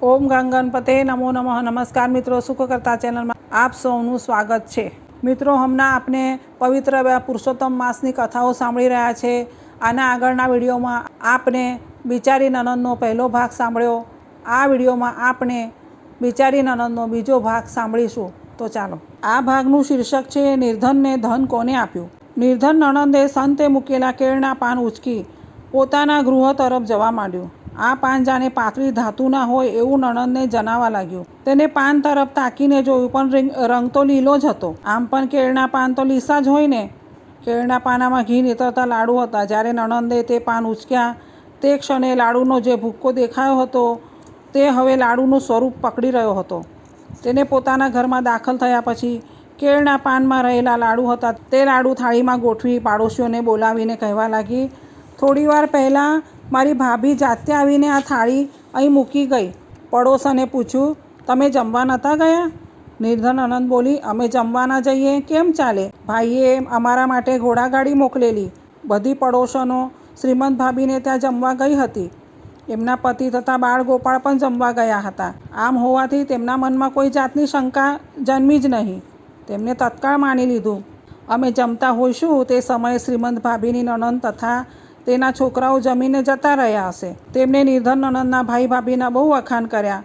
ઓમ ગંગણપતે નમો નમઃ. નમસ્કાર મિત્રો, સુખ કરતા ચેનલમાં આપ સૌનું સ્વાગત છે. મિત્રો, હમણાં આપણે પવિત્ર પુરુષોત્તમ માસની કથાઓ સાંભળી રહ્યા છે. આના આગળના વિડીયોમાં આપણે બિચારી નણંદનો પહેલો ભાગ સાંભળ્યો. આ વિડીયોમાં આપણે બિચારી નણંદનો બીજો ભાગ સાંભળીશું. તો ચાલો. આ ભાગનું શીર્ષક છે નિર્ધનને ધન કોને આપ્યું. નિર્ધન નણંદે સંતે મૂકેલા કેળના પાન ઉચકી પોતાના ગૃહ તરફ જવા માંડ્યું. આ પાન જાણે પાતળી ધાતુના હોય એવું નણંદને જણાવા લાગ્યું. તેને પાન તરફ તાકીને જોયું, પણ રંગ તો લીલો જ હતો. આમ પણ કેળના પાન તો લીસા જ હોય ને. કેળના પાનામાં ઘી નીતરતા લાડુ હતા. જ્યારે નણંદે તે પાન ઉચક્યા તે ક્ષણે લાડુનો જે ભૂક્કો દેખાયો હતો તે હવે લાડુનું સ્વરૂપ પકડી રહ્યો હતો. તેને પોતાના ઘરમાં દાખલ થયા પછી કેળના પાનમાં રહેલા લાડુ હતા તે લાડુ થાળીમાં ગોઠવી પાડોશીઓને બોલાવીને કહેવા લાગી, થોડી વાર પહેલાં મારી ભાભી જાતે આવીને આ થાળી અહીં મૂકી ગઈ. પડોશને પૂછ્યું, તમે જમવા નહોતા ગયા? નિર્ધન નણંદ બોલી, અમે જમવા ના જઈએ કેમ ચાલે? ભાઈએ અમારા માટે ઘોડાગાડી મોકલેલી. બધી પડોશનો શ્રીમંત ભાભીને ત્યાં જમવા ગઈ હતી. એમના પતિ તથા બાળ ગોપાળ પણ જમવા ગયા હતા. આમ હોવાથી તેમના મનમાં કોઈ જાતની શંકા જન્મી જ નહીં. તેમને તત્કાળ માની લીધું. અમે જમતા હોઈશું તે સમયે શ્રીમંત ભાભીની નણંદ તથા તેના છોકરાઓ જમીને જતા રહ્યા હશે. તેમને નિર્ધન નણંદના ભાઈ ભાભીના બહુ વખાણ કર્યા.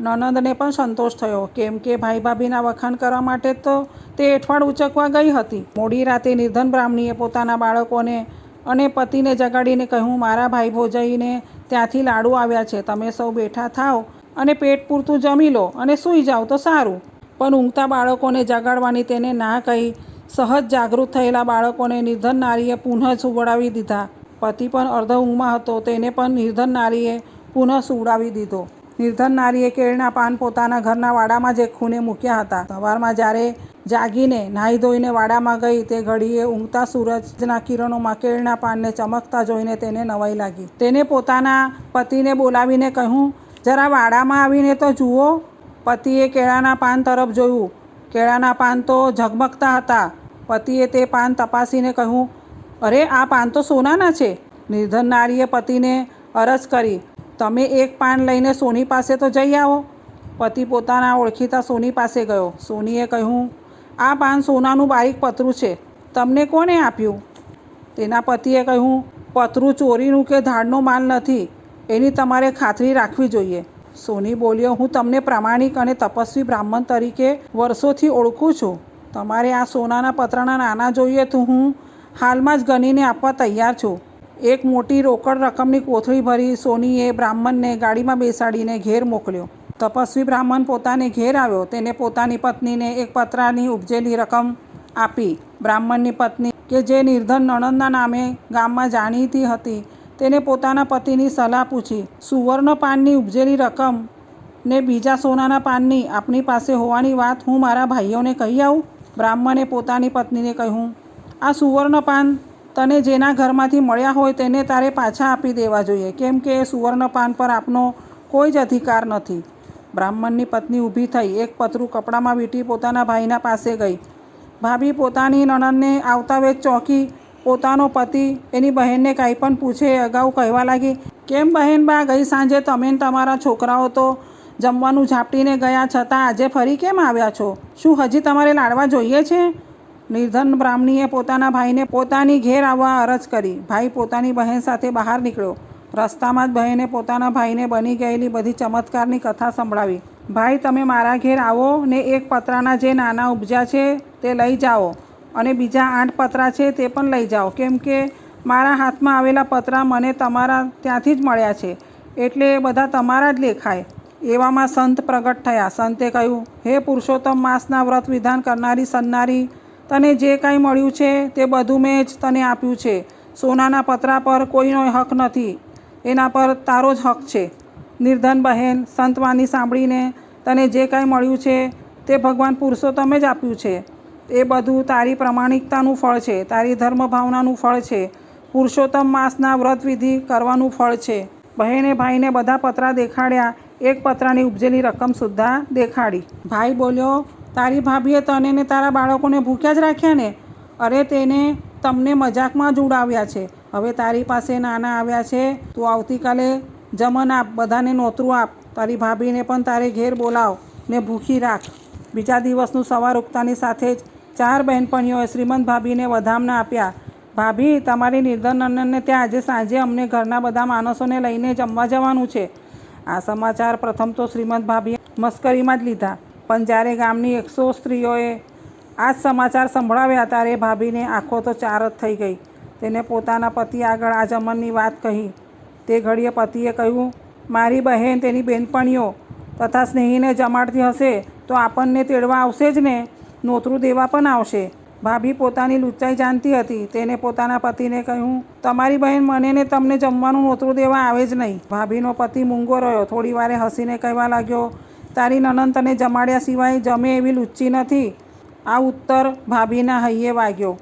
નણંદને પણ સંતોષ થયો, કેમ કે ભાઈ ભાભીના વખાણ કરવા માટે તો તે એઠવાડ ઉચકવા ગઈ હતી. મોડી રાતે નિર્ધન બ્રાહ્મણીએ પોતાના બાળકોને અને પતિને જગાડીને કહ્યું, મારા ભાઈ ભોજાઈને ત્યાંથી લાડુ આવ્યા છે. તમે સૌ બેઠા થાવ અને પેટ પૂરતું જમી લો અને સૂઈ જાઓ તો સારું. પણ ઊંઘતા બાળકોને જગાડવાની તેને ના કહી સહજ જાગૃત થયેલા બાળકોને નિર્ધન નારીએ પુનઃ સુવડાવી દીધા. પતિ પણ અર્ધ ઊંઘમાં હતો. તેને પણ નિર્ધન નારીએ પુનઃ સુવડાવી દીધો. નિર્ધન નારીએ કેળના પાન પોતાના ઘરના વાડામાં જ એક ખૂણે મૂક્યા હતા. સવારમાં જ્યારે જાગીને નાહી ધોઈને વાડામાં ગઈ તે ઘડીએ ઊંઘતા સૂરજના કિરણોમાં કેળના પાનને ચમકતા જોઈને તેને નવાઈ લાગી. તેને પોતાના પતિને બોલાવીને કહ્યું, જરા વાડામાં આવીને તો જુઓ. પતિએ કેળાના પાન તરફ જોયું. કેળાના પાન તો ઝગમગતા હતા. પતિએ તે પાન તપાસીને કહ્યું, અરે આ પાન તો સોનાના છે. નિર્ધન નારીએ પતિને અરજ કરી, તમે એક પાન લઈને સોની પાસે તો જઈ આવો. પતિ પોતાના ઓળખીતા સોની પાસે ગયો. સોનીએ કહ્યું, આ પાન સોનાનું બારીક પતરું છે. તમને કોણે આપ્યું? તેના પતિએ કહ્યું, પતરું ચોરીનું કે ધાડનો માલ નથી. એની તમારે ખાતરી રાખવી જોઈએ. સોની બોલ્યો, હું તમને પ્રામાણિક અને તપસ્વી બ્રાહ્મણ તરીકે વર્ષોથી ઓળખું છું. તમારે આ સોનાના પતરાના નાના જોઈએ તો હું હાલમાં જ ગણીને આપવા તૈયાર છું. એક મોટી રોકડ રકમની કોથળી ભરી સોનીએ બ્રાહ્મણને ગાડીમાં બેસાડીને ઘેર મોકલ્યો. તપસ્વી બ્રાહ્મણ પોતાને ઘેર આવ્યો. તેને પોતાની પત્નીને એક પતરાની ઉપજેલી રકમ આપી. બ્રાહ્મણની પત્ની કે જે નિર્ધન નણંદના નામે ગામમાં જાણીતી હતી તેને પોતાના પતિની સલાહ પૂછી. સુવર્ણ પાનની ઉપજેલી રકમ ને બીજા સોનાના પાનની આપણી પાસે હોવાની વાત હું મારા ભાઈઓને કહી આવું. બ્રાહ્મણે પોતાની પત્નીને કહ્યું, આ સુવર્ણ પાન તને જેના ઘરમાંથી મળ્યા હોય તેને તારે પાછા આપી દેવા જોઈએ, કેમ કે સુવર્ણ પાન પર આપનો કોઈ જ અધિકાર નથી. બ્રાહ્મણની પત્ની ઊભી થઈ એક પતરું કપડામાં વીંટી પોતાના ભાઈના પાસે ગઈ. ભાભી પોતાની નણંદને આવતા વેત ચોંકી. પોતાનો પતિ એની બહેનને કાંઈ પણ પૂછે અગાઉ કહેવા લાગી, કેમ બહેન બા, ગઈ સાંજે તમે ને તમારા છોકરાઓ તો જમવાનું ઝાપટીને ગયા, છતાં આજે ફરી કેમ આવ્યા છો? શું હજી તમારે લાડવા જોઈએ છે? નિર્ધન બ્રાહ્મણીએ પોતાના ભાઈને પોતાની ઘેર આવવા અરજ કરી. ભાઈ પોતાની બહેન સાથે બહાર નીકળ્યો. રસ્તામાં જ બહેને પોતાના ભાઈને બની ગયેલી બધી ચમત્કારની કથા સંભળાવી. ભાઈ, તમે મારા ઘેર આવો ને એક પતરાના જે નાના ઉપજ્યા છે તે લઈ જાઓ અને બીજા 8 પતરા છે તે પણ લઈ જાઓ, કેમ કે મારા હાથમાં આવેલા પતરા મને તમારા ત્યાંથી જ મળ્યા છે, એટલે એ બધા તમારા જ લેખાય. એવામાં સંત પ્રગટ થયા. સંતે કહ્યું, હે પુરુષોત્તમ માસના વ્રત વિધાન કરનારી સન્નારી, તને જે કાંઈ મળ્યું છે તે બધું મેં જ તને આપ્યું છે. સોનાના પતરા પર કોઈનો હક નથી, એના પર તારો જ હક છે. નિર્ધન બહેન, સંતવાણી સાંભળીને તને જે કાંઈ મળ્યું છે તે ભગવાન પુરુષોત્તમે જ આપ્યું છે. એ બધું તારી પ્રમાણિકતાનું ફળ છે, તારી ધર્મ ભાવનાનું ફળ છે, પુરુષોત્તમ માસના વ્રત વિધિ કરવાનું ફળ છે. બહેને ભાઈને બધા પતરા દેખાડ્યા. એક પતરાની ઉપજેલી રકમ સુદ્ધા દેખાડી. ભાઈ બોલ્યો, તારી ભાભીએ તને ને તારા બાળકોને ભૂખ્યા જ રાખ્યા ને? અરે તેને તમને મજાકમાં જ ઉડાવ્યા છે. હવે તારી પાસે નાના આવ્યા છે, તું આવતીકાલે જમન આપ, બધાને નોતરું આપ. તારી ભાભીને પણ તારે ઘેર બોલાવ ને ભૂખી રાખ. બીજા દિવસનું સવાર ઉગતાની સાથે જ 4 બહેનપણીઓએ શ્રીમંત ભાભીને વધામણા આપ્યા. ભાભી, તમારી નિર્ધન નણંદને ત્યાં આજે સાંજે અમને ઘરના બધા માણસોને લઈને જમવા જવાનું છે. આ સમાચાર પ્રથમ તો શ્રીમંત ભાભીએ મસ્કરીમાં જ લીધા, પણ જ્યારે ગામની 100 સ્ત્રીઓએ આ જ સમાચાર સંભળાવ્યા ત્યારે ભાભીને આંખો તો ચાર જ થઈ ગઈ. તેને પોતાના પતિ આગળ આ જમણની વાત કહી. તે ઘડીએ પતિએ કહ્યું, મારી બહેન તેની બહેનપણીઓ તથા સ્નેહીને જમાડતી હશે તો આપણને તેડવા આવશે જ ને, નોતરું દેવા પણ આવશે. ભાભી પોતાની લુચ્ચાઈ જાણતી હતી. તેને પોતાના પતિને કહ્યું, તમારી બહેન મને ને તમને જમવાનું નોતરું દેવા આવે જ નહીં. ભાભીનો પતિ મૂંગો રહ્યો. થોડી વારે હસીને કહેવા લાગ્યો, તારી નણંદ તને જમાડ્યા સિવાય જમે એવી લુચ્ચી નથી. આ ઉત્તર ભાભીના હૈયે વાગ્યો.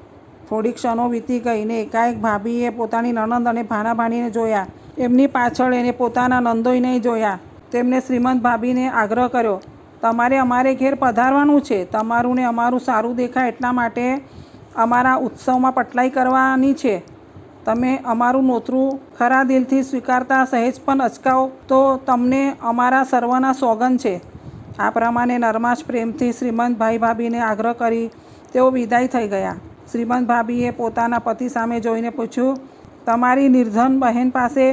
થોડી ક્ષણો વીતી ગઈ ને એકાએક ભાભીએ પોતાની નણંદ અને ભાણા ભાણીને જોયા. એમની પાછળ એને પોતાના નંદોઈને જોયા. તેમને શ્રીમંત ભાભીને આગ્રહ કર્યો, તમારે અમારે ઘેર પધારવાનું છે. તમારું ને અમારું સારું દેખાય એટલા માટે અમારા ઉત્સવમાં પટલાઈ કરવાની છે. તમે અમારું નોતરું ખરા દિલથી સ્વીકારતા સહેજ પણ અચકાઓ તો તમને અમારા સર્વના સોગંદ છે. આ પ્રમાણે નરમાશ પ્રેમથી શ્રીમંત ભાભીને આગ્રહ કરી તેઓ વિદાય થઈ ગયા. શ્રીમંત ભાભીએ પોતાના પતિ સામે જોઈને પૂછ્યું, તમારી નિર્ધન બહેન પાસે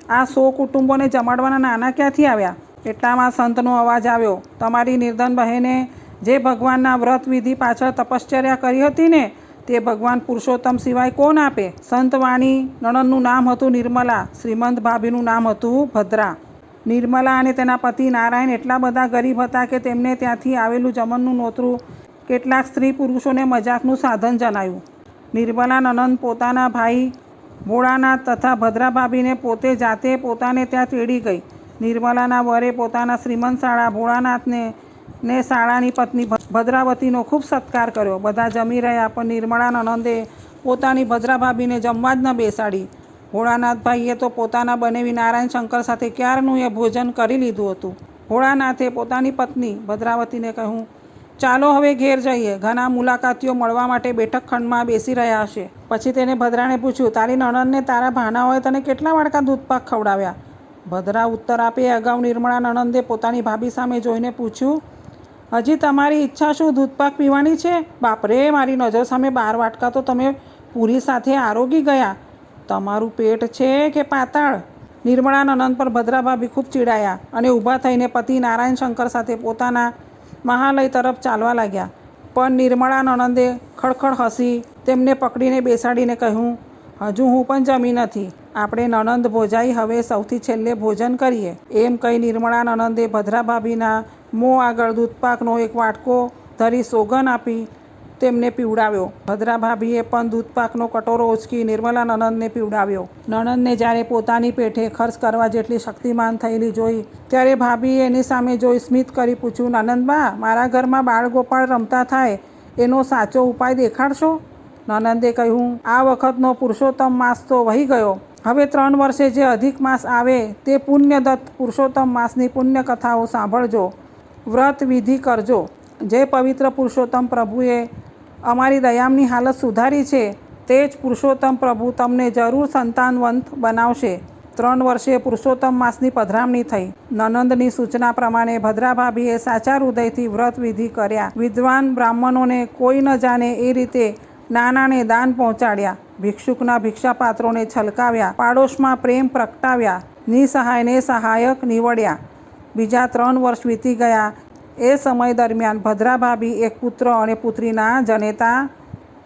આ 100 કુટુંબોને જમાડવાના નાના ક્યાંથી આવ્યા? એટલામાં સંતનો અવાજ આવ્યો, તમારી નિર્ધન બહેને જે ભગવાનના વ્રત વિધિ પાછળ તપશ્ચર્યા કરી હતી ને તે ભગવાન પુરુષોત્તમ સિવાય કોણ આપે? સંતવાણી નણંદનું નામ હતું નિર્મલા, શ્રીમંત ભાભીનું નામ હતું ભદ્રા. નિર્મલા અને તેના પતિ નારાયણ એટલા બધા ગરીબ હતા કે તેમને ત્યાંથી આવેલું જમણનું નોતરું કેટલાક સ્ત્રી પુરુષોને મજાકનું સાધન જણાયું. નિર્મલા નણંદ પોતાના ભાઈ ભોળાનાથ તથા ભદ્રા ભાભીને પોતે જાતે પોતાને ત્યાં તેડી ગઈ. નિર્મલાના વરે પોતાના શ્રીમંત શાળા ભોળાનાથને ને શાળાની પત્ની ભદ્રાવતીનો ખૂબ સત્કાર કર્યો. બધા જમી રહ્યા પણ નિર્મળા નણંદે પોતાની ભદ્રા ભાભીને જમવા જ ન બેસાડી. ભોળાનાથભાઈએ તો પોતાના બનેવી નારાયણ શંકર સાથે ક્યારનું એ ભોજન કરી લીધું હતું. ભોળાનાથે પોતાની પત્ની ભદ્રાવતીને કહ્યું, ચાલો હવે ઘેર જઈએ. ઘણા મુલાકાતીઓ મળવા માટે બેઠક ખંડમાં બેસી રહ્યા હશે. પછી તેને ભદ્રાને પૂછ્યું, તારી નણંદને તારા ભાણાઓએ તને કેટલા વાડકા દૂધપાક ખવડાવ્યા? ભદ્રા ઉત્તર આપે અગાઉ નિર્મળા નણંદે પોતાની ભાભી સામે જોઈને પૂછ્યું, હજી તમારી ઈચ્છા શું દૂધપાક પીવાની છે? બાપરે, મારી નજર સામે 12 વાટકા તો તમે પૂરી સાથે આરોગી ગયા. તમારું પેટ છે કે પાતાળ? નિર્મળા નણંદ પર ભદ્રા ભાભી ખૂબ ચીડાયા અને ઊભા થઈને પતિ નારાયણ શંકર સાથે પોતાના મહાલય તરફ ચાલવા લાગ્યા. પણ નિર્મળા નણંદે ખડખડ હસી તેમને પકડીને બેસાડીને કહ્યું, હજુ હું પણ જમી નથી. આપણે નણંદ ભોજાઈ હવે સૌથી છેલ્લે ભોજન કરીએ. એમ કહી નિર્મળા નણંદે ભદ્રા ભાભીના મોં આગળ દૂધપાકનો એક વાટકો ધરી સોગન આપી તેમને પીવડાવ્યો. ભદ્રા ભાભીએ પણ દૂધપાકનો કટોરો ઉચકી નિર્મળા નણંદને પીવડાવ્યો. નણંદને જ્યારે પોતાની પેઠે ખર્ચ કરવા જેટલી શક્તિમાન થયેલી જોઈ ત્યારે ભાભીએ એની સામે જોઈ સ્મિત કરી પૂછ્યું, નણંદબા, મારા ઘરમાં બાળ ગોપાળ રમતા થાય એનો સાચો ઉપાય દેખાડશો? નણંદે કહ્યું, આ વખતનો પુરુષોત્તમ માસ તો વહી ગયો. હવે 3 વર્ષે જે અધિક માસ આવે તે પુણ્યદત્ત પુરુષોત્તમ માસની પુણ્યકથાઓ સાંભળજો, વ્રત વિધિ કરજો. જે પવિત્ર પુરુષોત્તમ પ્રભુએ અમારી દયામની હાલત સુધારી છે તે જ પુરુષોત્તમ પ્રભુ તમને જરૂર સંતાનવંત બનાવશે. 3 વર્ષે પુરુષોત્તમ માસની પધરામણી થઈ. નણંદની સૂચના પ્રમાણે ભદ્રા ભાભીએ સાચા હૃદયથી વ્રત વિધિ કર્યા. વિદ્વાન બ્રાહ્મણોને કોઈ ન જાણે એ રીતે નાનાને દાન પહોંચાડ્યા. ભિક્ષુકના ભિક્ષાપાત્રોને છલકાવ્યા. પાડોશમાં પ્રેમ પ્રગટાવ્યા. નિસહાયને સહાયક નીવડ્યા. બીજા 3 વર્ષ વીતી ગયા. એ સમય દરમિયાન ભદ્રા ભાભી એક પુત્ર અને પુત્રીના જનેતા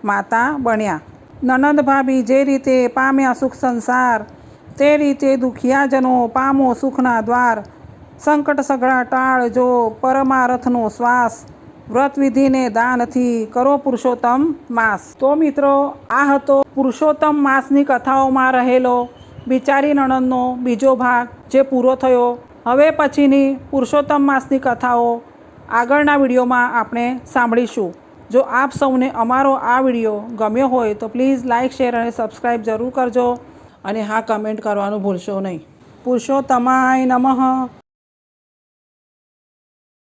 માતા બન્યા. નણંદ ભાભી જે રીતે પામ્યા સુખ સંસાર તે રીતે દુખિયાજનો પામો સુખના દ્વાર. સંકટ સઘળા ટાળજો પરમારથનો શ્વાસ. વ્રત વિધિને દાનથી કરો પુરુષોત્તમ માસ. તો મિત્રો, આ હતો પુરુષોત્તમ માસની કથાઓમાં રહેલો બિચારી નણંદનો બીજો ભાગ જે પૂરો થયો. હવે પછીની પુરુષોત્તમ માસની કથાઓ આગળના વિડીયોમાં આપણે સાંભળીશું. જો આપ સૌને અમારો આ વિડીયો ગમ્યો હોય તો પ્લીઝ લાઇક, શેર અને સબસ્ક્રાઈબ જરૂર કરજો. અને હા, કમેન્ટ કરવાનું ભૂલશો નહીં. પુરુષોત્તમાય નમઃ.